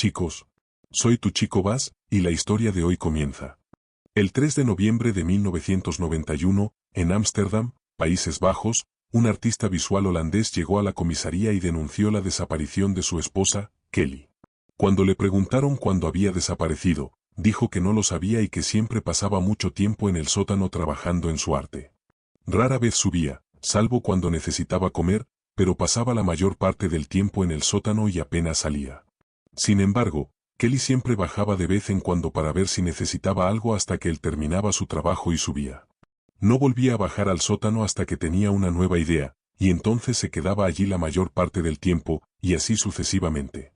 chicos. Soy tu chico Bas, y la historia de hoy comienza. El 3 de noviembre de 1991, en Ámsterdam, Países Bajos, un artista visual holandés llegó a la comisaría y denunció la desaparición de su esposa, Kelly. Cuando le preguntaron cuándo había desaparecido, dijo que no lo sabía y que siempre pasaba mucho tiempo en el sótano trabajando en su arte. Rara vez subía, salvo cuando necesitaba comer, pero pasaba la mayor parte del tiempo en el sótano y apenas salía. Sin embargo, Kelly siempre bajaba de vez en cuando para ver si necesitaba algo hasta que él terminaba su trabajo y subía. No volvía a bajar al sótano hasta que tenía una nueva idea, y entonces se quedaba allí la mayor parte del tiempo, y así sucesivamente.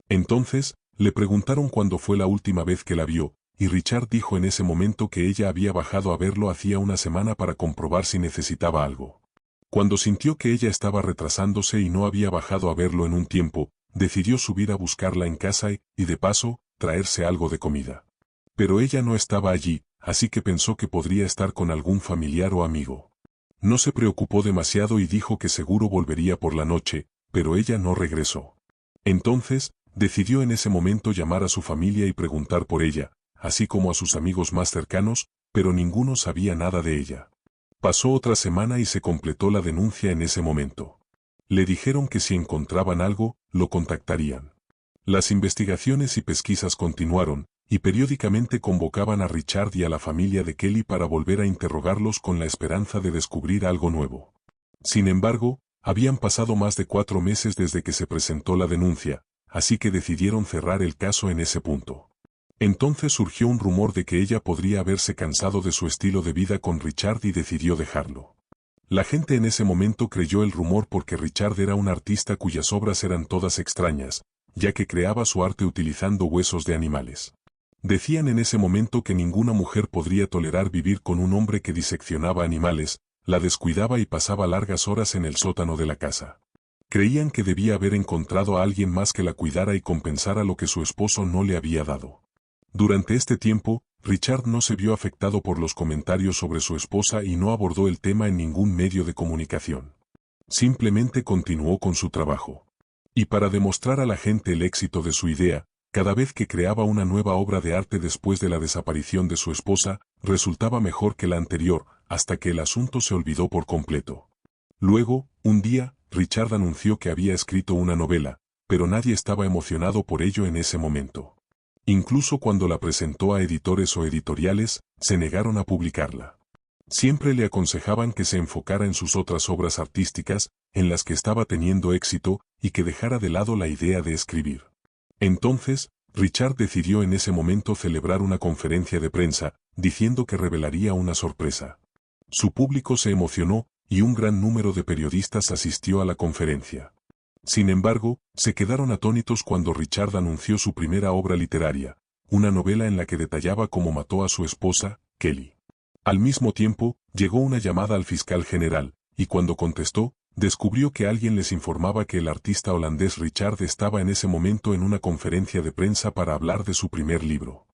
Entonces, le preguntaron cuándo fue la última vez que la vio, y Richard dijo en ese momento que ella había bajado a verlo hacía una semana para comprobar si necesitaba algo. Cuando sintió que ella estaba retrasándose y no había bajado a verlo en un tiempo, decidió subir a buscarla en casa y, de paso, traerse algo de comida. Pero ella no estaba allí, así que pensó que podría estar con algún familiar o amigo. No se preocupó demasiado y dijo que seguro volvería por la noche, pero ella no regresó. Entonces, decidió en ese momento llamar a su familia y preguntar por ella, así como a sus amigos más cercanos, pero ninguno sabía nada de ella. Pasó otra semana y se completó la denuncia en ese momento. Le dijeron que si encontraban algo, lo contactarían. Las investigaciones y pesquisas continuaron, y periódicamente convocaban a Richard y a la familia de Kelly para volver a interrogarlos con la esperanza de descubrir algo nuevo. Sin embargo, habían pasado más de 4 meses desde que se presentó la denuncia, así que decidieron cerrar el caso en ese punto. Entonces surgió un rumor de que ella podría haberse cansado de su estilo de vida con Richard y decidió dejarlo. La gente en ese momento creyó el rumor porque Richard era un artista cuyas obras eran todas extrañas, ya que creaba su arte utilizando huesos de animales. Decían en ese momento que ninguna mujer podría tolerar vivir con un hombre que diseccionaba animales, la descuidaba y pasaba largas horas en el sótano de la casa. Creían que debía haber encontrado a alguien más que la cuidara y compensara lo que su esposo no le había dado. Durante este tiempo, Richard no se vio afectado por los comentarios sobre su esposa y no abordó el tema en ningún medio de comunicación. Simplemente continuó con su trabajo. Y para demostrar a la gente el éxito de su idea, cada vez que creaba una nueva obra de arte después de la desaparición de su esposa, resultaba mejor que la anterior, hasta que el asunto se olvidó por completo. Luego, un día, Richard anunció que había escrito una novela, pero nadie estaba emocionado por ello en ese momento. Incluso cuando la presentó a editores o editoriales, se negaron a publicarla. Siempre le aconsejaban que se enfocara en sus otras obras artísticas, en las que estaba teniendo éxito, y que dejara de lado la idea de escribir. Entonces, Richard decidió en ese momento celebrar una conferencia de prensa, diciendo que revelaría una sorpresa. Su público se emocionó, y un gran número de periodistas asistió a la conferencia. Sin embargo, se quedaron atónitos cuando Richard anunció su primera obra literaria, una novela en la que detallaba cómo mató a su esposa, Kelly. Al mismo tiempo, llegó una llamada al fiscal general, y cuando contestó, descubrió que alguien les informaba que el artista holandés Richard estaba en ese momento en una conferencia de prensa para hablar de su primer libro.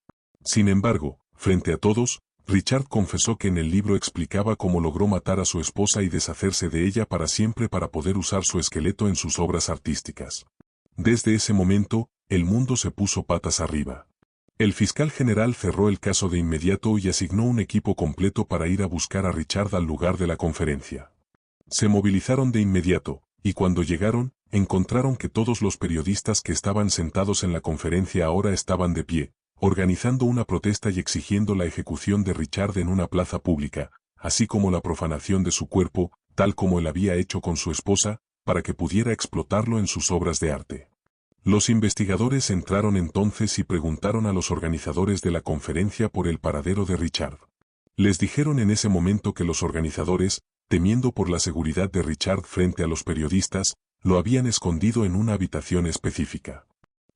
Sin embargo, frente a todos, Richard confesó que en el libro explicaba cómo logró matar a su esposa y deshacerse de ella para siempre para poder usar su esqueleto en sus obras artísticas. Desde ese momento, el mundo se puso patas arriba. El fiscal general cerró el caso de inmediato y asignó un equipo completo para ir a buscar a Richard al lugar de la conferencia. Se movilizaron de inmediato, y cuando llegaron, encontraron que todos los periodistas que estaban sentados en la conferencia ahora estaban de pie, organizando una protesta y exigiendo la ejecución de Richard en una plaza pública, así como la profanación de su cuerpo, tal como él había hecho con su esposa, para que pudiera explotarlo en sus obras de arte. Los investigadores entraron entonces y preguntaron a los organizadores de la conferencia por el paradero de Richard. Les dijeron en ese momento que los organizadores, temiendo por la seguridad de Richard frente a los periodistas, lo habían escondido en una habitación específica.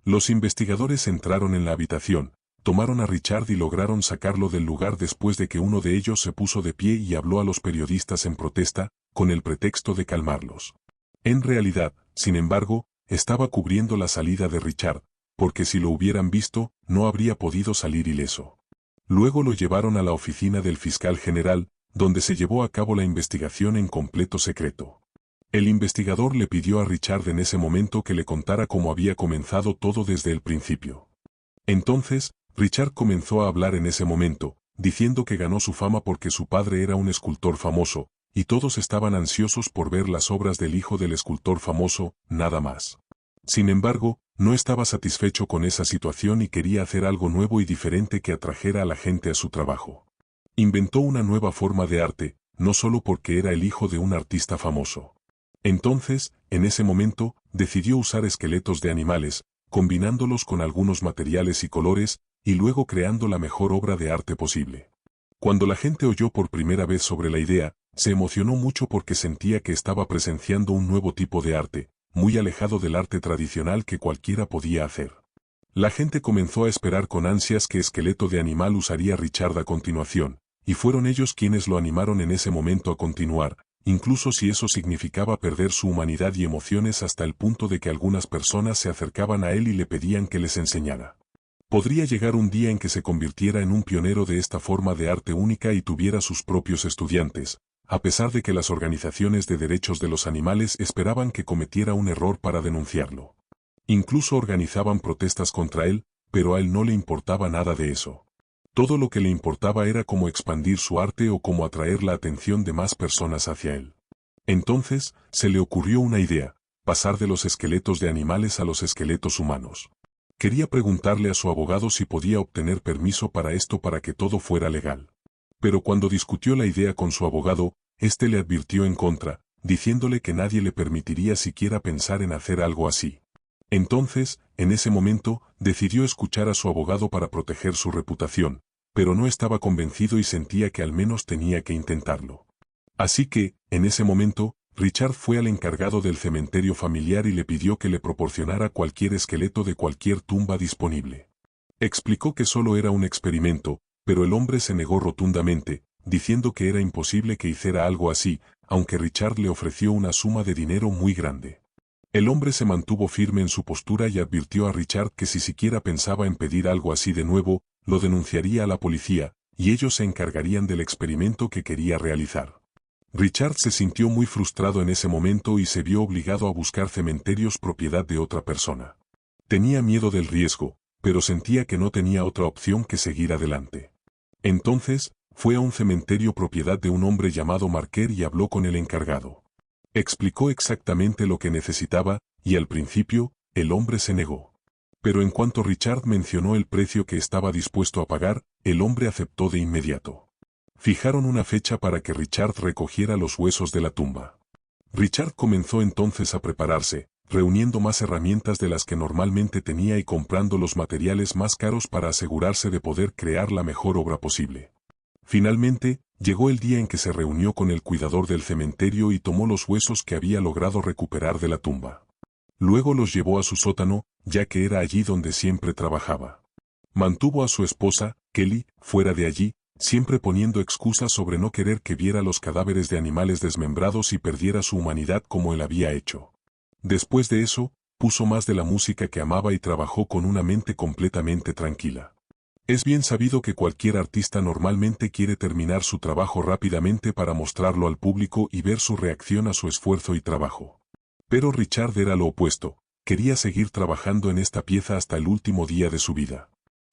Los investigadores entraron en la habitación, tomaron a Richard y lograron sacarlo del lugar después de que uno de ellos se puso de pie y habló a los periodistas en protesta, con el pretexto de calmarlos. En realidad, sin embargo, estaba cubriendo la salida de Richard, porque si lo hubieran visto, no habría podido salir ileso. Luego lo llevaron a la oficina del fiscal general, donde se llevó a cabo la investigación en completo secreto. El investigador le pidió a Richard en ese momento que le contara cómo había comenzado todo desde el principio. Entonces, Richard comenzó a hablar en ese momento, diciendo que ganó su fama porque su padre era un escultor famoso, y todos estaban ansiosos por ver las obras del hijo del escultor famoso, nada más. Sin embargo, no estaba satisfecho con esa situación y quería hacer algo nuevo y diferente que atrajera a la gente a su trabajo. Inventó una nueva forma de arte, no solo porque era el hijo de un artista famoso. Entonces, en ese momento, decidió usar esqueletos de animales, combinándolos con algunos materiales y colores, y luego creando la mejor obra de arte posible. Cuando la gente oyó por primera vez sobre la idea, se emocionó mucho porque sentía que estaba presenciando un nuevo tipo de arte, muy alejado del arte tradicional que cualquiera podía hacer. La gente comenzó a esperar con ansias qué esqueleto de animal usaría Richard a continuación, y fueron ellos quienes lo animaron en ese momento a continuar, incluso si eso significaba perder su humanidad y emociones hasta el punto de que algunas personas se acercaban a él y le pedían que les enseñara. Podría llegar un día en que se convirtiera en un pionero de esta forma de arte única y tuviera sus propios estudiantes, a pesar de que las organizaciones de derechos de los animales esperaban que cometiera un error para denunciarlo. Incluso organizaban protestas contra él, pero a él no le importaba nada de eso. Todo lo que le importaba era cómo expandir su arte o cómo atraer la atención de más personas hacia él. Entonces, se le ocurrió una idea: pasar de los esqueletos de animales a los esqueletos humanos. Quería preguntarle a su abogado si podía obtener permiso para esto para que todo fuera legal. Pero cuando discutió la idea con su abogado, éste le advirtió en contra, diciéndole que nadie le permitiría siquiera pensar en hacer algo así. Entonces, en ese momento, decidió escuchar a su abogado para proteger su reputación, pero no estaba convencido y sentía que al menos tenía que intentarlo. Así que, en ese momento, Richard fue al encargado del cementerio familiar y le pidió que le proporcionara cualquier esqueleto de cualquier tumba disponible. Explicó que solo era un experimento, pero el hombre se negó rotundamente, diciendo que era imposible que hiciera algo así, aunque Richard le ofreció una suma de dinero muy grande. El hombre se mantuvo firme en su postura y advirtió a Richard que si siquiera pensaba en pedir algo así de nuevo, lo denunciaría a la policía, y ellos se encargarían del experimento que quería realizar. Richard se sintió muy frustrado en ese momento y se vio obligado a buscar cementerios propiedad de otra persona. Tenía miedo del riesgo, pero sentía que no tenía otra opción que seguir adelante. Entonces, fue a un cementerio propiedad de un hombre llamado Marker y habló con el encargado. Explicó exactamente lo que necesitaba, y al principio, el hombre se negó. Pero en cuanto Richard mencionó el precio que estaba dispuesto a pagar, el hombre aceptó de inmediato. Fijaron una fecha para que Richard recogiera los huesos de la tumba. Richard comenzó entonces a prepararse, reuniendo más herramientas de las que normalmente tenía y comprando los materiales más caros para asegurarse de poder crear la mejor obra posible. Finalmente, llegó el día en que se reunió con el cuidador del cementerio y tomó los huesos que había logrado recuperar de la tumba. Luego los llevó a su sótano, ya que era allí donde siempre trabajaba. Mantuvo a su esposa, Kelly, fuera de allí, siempre poniendo excusas sobre no querer que viera los cadáveres de animales desmembrados y perdiera su humanidad como él había hecho. Después de eso, puso más de la música que amaba y trabajó con una mente completamente tranquila. Es bien sabido que cualquier artista normalmente quiere terminar su trabajo rápidamente para mostrarlo al público y ver su reacción a su esfuerzo y trabajo. Pero Richard era lo opuesto, quería seguir trabajando en esta pieza hasta el último día de su vida.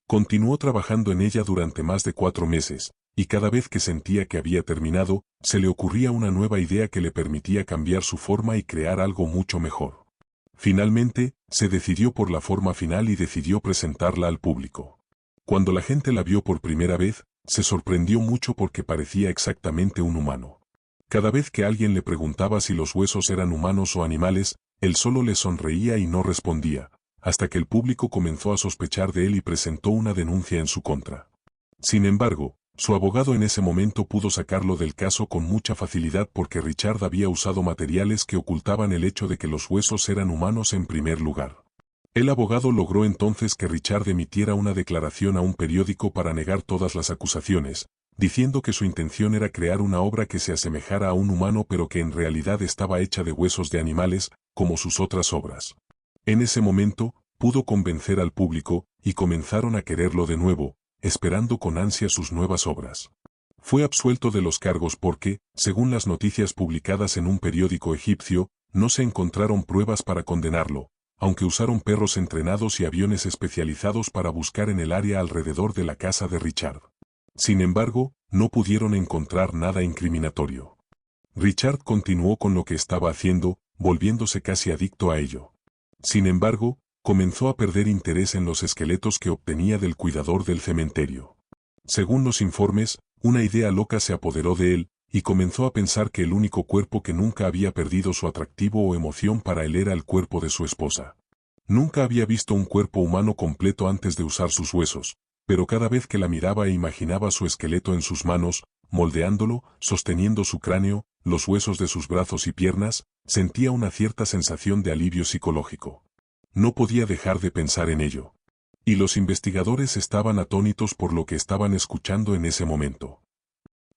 Continuó trabajando en ella durante más de 4 meses, y cada vez que sentía que había terminado, se le ocurría una nueva idea que le permitía cambiar su forma y crear algo mucho mejor. Finalmente, se decidió por la forma final y decidió presentarla al público. Cuando la gente la vio por primera vez, se sorprendió mucho porque parecía exactamente un humano. Cada vez que alguien le preguntaba si los huesos eran humanos o animales, él solo le sonreía y no respondía, hasta que el público comenzó a sospechar de él y presentó una denuncia en su contra. Sin embargo, su abogado en ese momento pudo sacarlo del caso con mucha facilidad porque Richard había usado materiales que ocultaban el hecho de que los huesos eran humanos en primer lugar. El abogado logró entonces que Richard emitiera una declaración a un periódico para negar todas las acusaciones, diciendo que su intención era crear una obra que se asemejara a un humano pero que en realidad estaba hecha de huesos de animales, como sus otras obras. En ese momento, pudo convencer al público, y comenzaron a quererlo de nuevo, esperando con ansia sus nuevas obras. Fue absuelto de los cargos porque, según las noticias publicadas en un periódico egipcio, no se encontraron pruebas para condenarlo, aunque usaron perros entrenados y aviones especializados para buscar en el área alrededor de la casa de Richard. Sin embargo, no pudieron encontrar nada incriminatorio. Richard continuó con lo que estaba haciendo, volviéndose casi adicto a ello. Sin embargo, comenzó a perder interés en los esqueletos que obtenía del cuidador del cementerio. Según los informes, una idea loca se apoderó de él, y comenzó a pensar que el único cuerpo que nunca había perdido su atractivo o emoción para él era el cuerpo de su esposa. Nunca había visto un cuerpo humano completo antes de usar sus huesos, pero cada vez que la miraba e imaginaba su esqueleto en sus manos, moldeándolo, sosteniendo su cráneo, los huesos de sus brazos y piernas, sentía una cierta sensación de alivio psicológico. No podía dejar de pensar en ello. Y los investigadores estaban atónitos por lo que estaban escuchando en ese momento.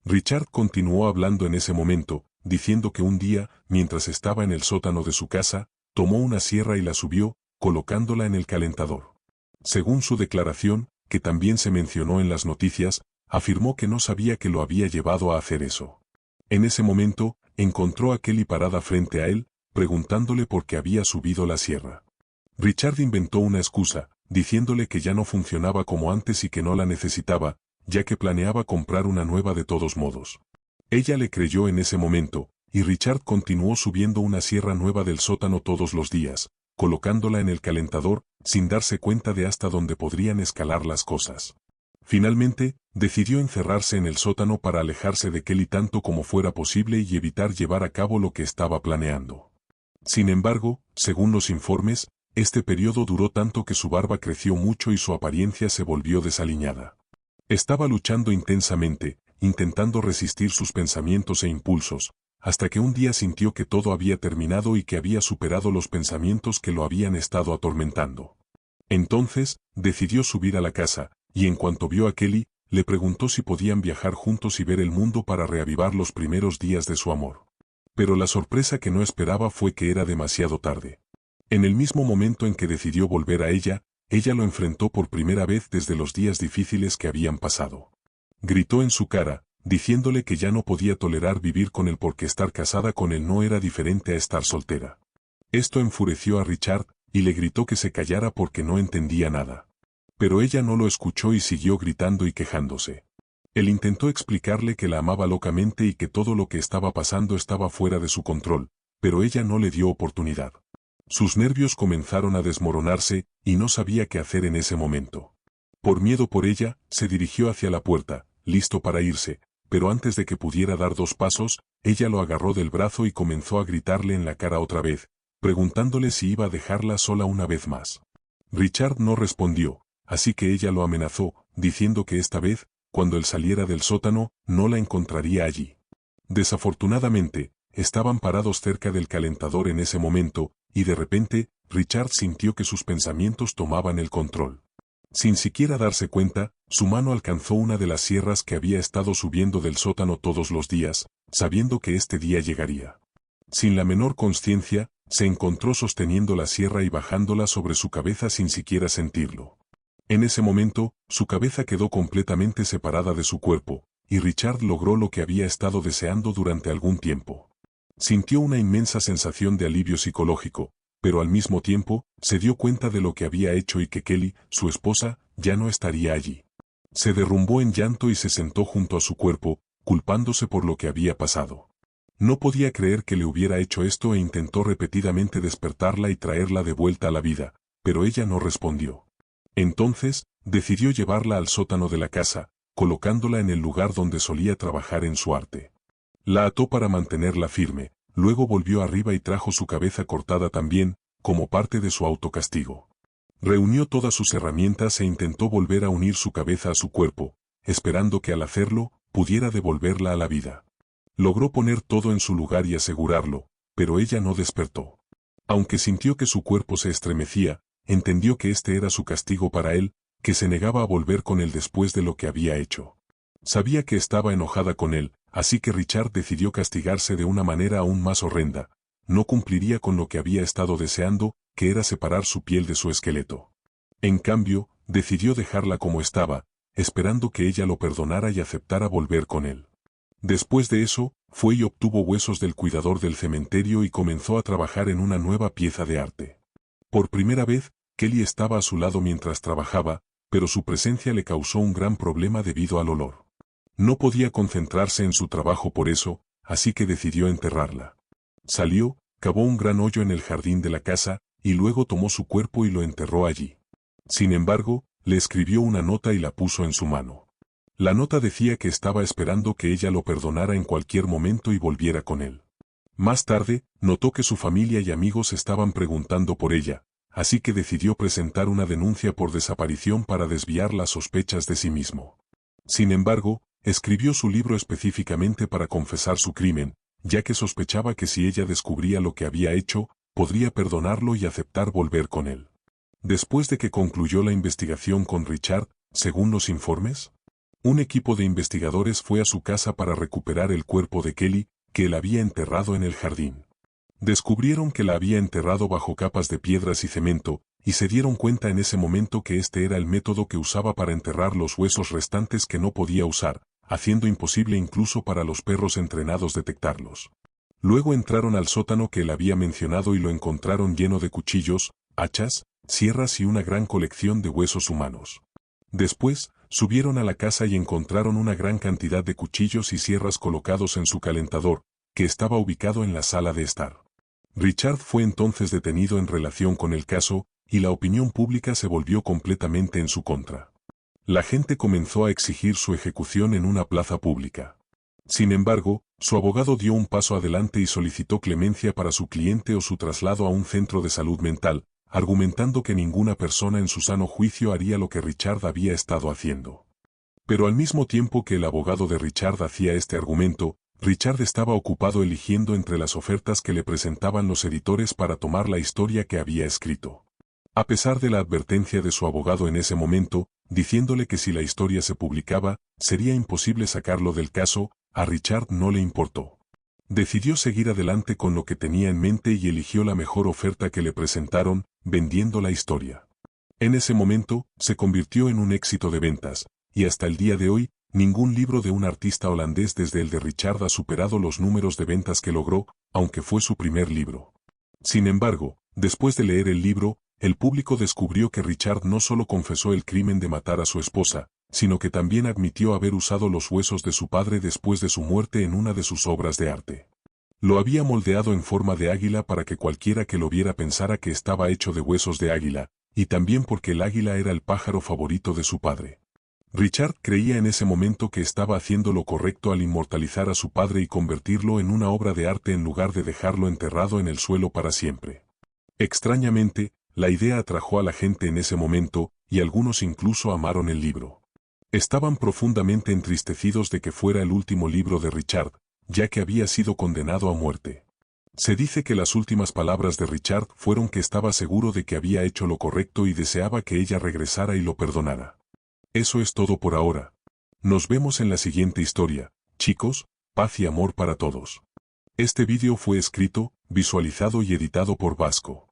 Richard continuó hablando en ese momento, diciendo que un día, mientras estaba en el sótano de su casa, tomó una sierra y la subió, colocándola en el calentador. Según su declaración, que también se mencionó en las noticias, afirmó que no sabía que lo había llevado a hacer eso. En ese momento, encontró a Kelly parada frente a él, preguntándole por qué había subido la sierra. Richard inventó una excusa, diciéndole que ya no funcionaba como antes y que no la necesitaba, ya que planeaba comprar una nueva de todos modos. Ella le creyó en ese momento, y Richard continuó subiendo una sierra nueva del sótano todos los días, colocándola en el calentador, sin darse cuenta de hasta dónde podrían escalar las cosas. Finalmente, decidió encerrarse en el sótano para alejarse de Kelly tanto como fuera posible y evitar llevar a cabo lo que estaba planeando. Sin embargo, según los informes, este periodo duró tanto que su barba creció mucho y su apariencia se volvió desaliñada. Estaba luchando intensamente, intentando resistir sus pensamientos e impulsos, hasta que un día sintió que todo había terminado y que había superado los pensamientos que lo habían estado atormentando. Entonces, decidió subir a la casa, y en cuanto vio a Kelly, le preguntó si podían viajar juntos y ver el mundo para reavivar los primeros días de su amor. Pero la sorpresa que no esperaba fue que era demasiado tarde. En el mismo momento en que decidió volver a ella lo enfrentó por primera vez desde los días difíciles que habían pasado. Gritó en su cara, diciéndole que ya no podía tolerar vivir con él porque estar casada con él no era diferente a estar soltera. Esto enfureció a Richard, y le gritó que se callara porque no entendía nada. Pero ella no lo escuchó y siguió gritando y quejándose. Él intentó explicarle que la amaba locamente y que todo lo que estaba pasando estaba fuera de su control, pero ella no le dio oportunidad. Sus nervios comenzaron a desmoronarse, y no sabía qué hacer en ese momento. Por miedo por ella, se dirigió hacia la puerta, listo para irse, pero antes de que pudiera dar 2 pasos, ella lo agarró del brazo y comenzó a gritarle en la cara otra vez, preguntándole si iba a dejarla sola una vez más. Richard no respondió, así que ella lo amenazó, diciendo que esta vez, cuando él saliera del sótano, no la encontraría allí. Desafortunadamente, estaban parados cerca del calentador en ese momento, y de repente, Richard sintió que sus pensamientos tomaban el control. Sin siquiera darse cuenta, su mano alcanzó una de las sierras que había estado subiendo del sótano todos los días, sabiendo que este día llegaría. Sin la menor conciencia, se encontró sosteniendo la sierra y bajándola sobre su cabeza sin siquiera sentirlo. En ese momento, su cabeza quedó completamente separada de su cuerpo, y Richard logró lo que había estado deseando durante algún tiempo. Sintió una inmensa sensación de alivio psicológico, pero al mismo tiempo, se dio cuenta de lo que había hecho y que Kelly, su esposa, ya no estaría allí. Se derrumbó en llanto y se sentó junto a su cuerpo, culpándose por lo que había pasado. No podía creer que le hubiera hecho esto e intentó repetidamente despertarla y traerla de vuelta a la vida, pero ella no respondió. Entonces, decidió llevarla al sótano de la casa, colocándola en el lugar donde solía trabajar en su arte. La ató para mantenerla firme, luego volvió arriba y trajo su cabeza cortada también, como parte de su autocastigo. Reunió todas sus herramientas e intentó volver a unir su cabeza a su cuerpo, esperando que al hacerlo, pudiera devolverla a la vida. Logró poner todo en su lugar y asegurarlo, pero ella no despertó. Aunque sintió que su cuerpo se estremecía, entendió que este era su castigo para él, que se negaba a volver con él después de lo que había hecho. Sabía que estaba enojada con él, así que Richard decidió castigarse de una manera aún más horrenda. No cumpliría con lo que había estado deseando, que era separar su piel de su esqueleto. En cambio, decidió dejarla como estaba, esperando que ella lo perdonara y aceptara volver con él. Después de eso, fue y obtuvo huesos del cuidador del cementerio y comenzó a trabajar en una nueva pieza de arte. Por primera vez, Kelly estaba a su lado mientras trabajaba, pero su presencia le causó un gran problema debido al olor. No podía concentrarse en su trabajo por eso, así que decidió enterrarla. Salió, cavó un gran hoyo en el jardín de la casa, y luego tomó su cuerpo y lo enterró allí. Sin embargo, le escribió una nota y la puso en su mano. La nota decía que estaba esperando que ella lo perdonara en cualquier momento y volviera con él. Más tarde, notó que su familia y amigos estaban preguntando por ella, así que decidió presentar una denuncia por desaparición para desviar las sospechas de sí mismo. Sin embargo, escribió su libro específicamente para confesar su crimen, ya que sospechaba que si ella descubría lo que había hecho, podría perdonarlo y aceptar volver con él. Después de que concluyó la investigación con Richard, según los informes, un equipo de investigadores fue a su casa para recuperar el cuerpo de Kelly, que él había enterrado en el jardín. Descubrieron que la había enterrado bajo capas de piedras y cemento, y se dieron cuenta en ese momento que este era el método que usaba para enterrar los huesos restantes que no podía usar, haciendo imposible incluso para los perros entrenados detectarlos. Luego entraron al sótano que él había mencionado y lo encontraron lleno de cuchillos, hachas, sierras y una gran colección de huesos humanos. Después, subieron a la casa y encontraron una gran cantidad de cuchillos y sierras colocados en su calentador, que estaba ubicado en la sala de estar. Richard fue entonces detenido en relación con el caso, y la opinión pública se volvió completamente en su contra. La gente comenzó a exigir su ejecución en una plaza pública. Sin embargo, su abogado dio un paso adelante y solicitó clemencia para su cliente o su traslado a un centro de salud mental, argumentando que ninguna persona en su sano juicio haría lo que Richard había estado haciendo. Pero al mismo tiempo que el abogado de Richard hacía este argumento, Richard estaba ocupado eligiendo entre las ofertas que le presentaban los editores para tomar la historia que había escrito. A pesar de la advertencia de su abogado en ese momento, diciéndole que si la historia se publicaba, sería imposible sacarlo del caso, a Richard no le importó. Decidió seguir adelante con lo que tenía en mente y eligió la mejor oferta que le presentaron, vendiendo la historia. En ese momento, se convirtió en un éxito de ventas, y hasta el día de hoy, ningún libro de un artista holandés desde el de Richard ha superado los números de ventas que logró, aunque fue su primer libro. Sin embargo, después de leer el libro, el público descubrió que Richard no solo confesó el crimen de matar a su esposa, sino que también admitió haber usado los huesos de su padre después de su muerte en una de sus obras de arte. Lo había moldeado en forma de águila para que cualquiera que lo viera pensara que estaba hecho de huesos de águila, y también porque el águila era el pájaro favorito de su padre. Richard creía en ese momento que estaba haciendo lo correcto al inmortalizar a su padre y convertirlo en una obra de arte en lugar de dejarlo enterrado en el suelo para siempre. Extrañamente, la idea atrajo a la gente en ese momento, y algunos incluso amaron el libro. Estaban profundamente entristecidos de que fuera el último libro de Richard, ya que había sido condenado a muerte. Se dice que las últimas palabras de Richard fueron que estaba seguro de que había hecho lo correcto y deseaba que ella regresara y lo perdonara. Eso es todo por ahora. Nos vemos en la siguiente historia, chicos, paz y amor para todos. Este vídeo fue escrito, visualizado y editado por Vasco.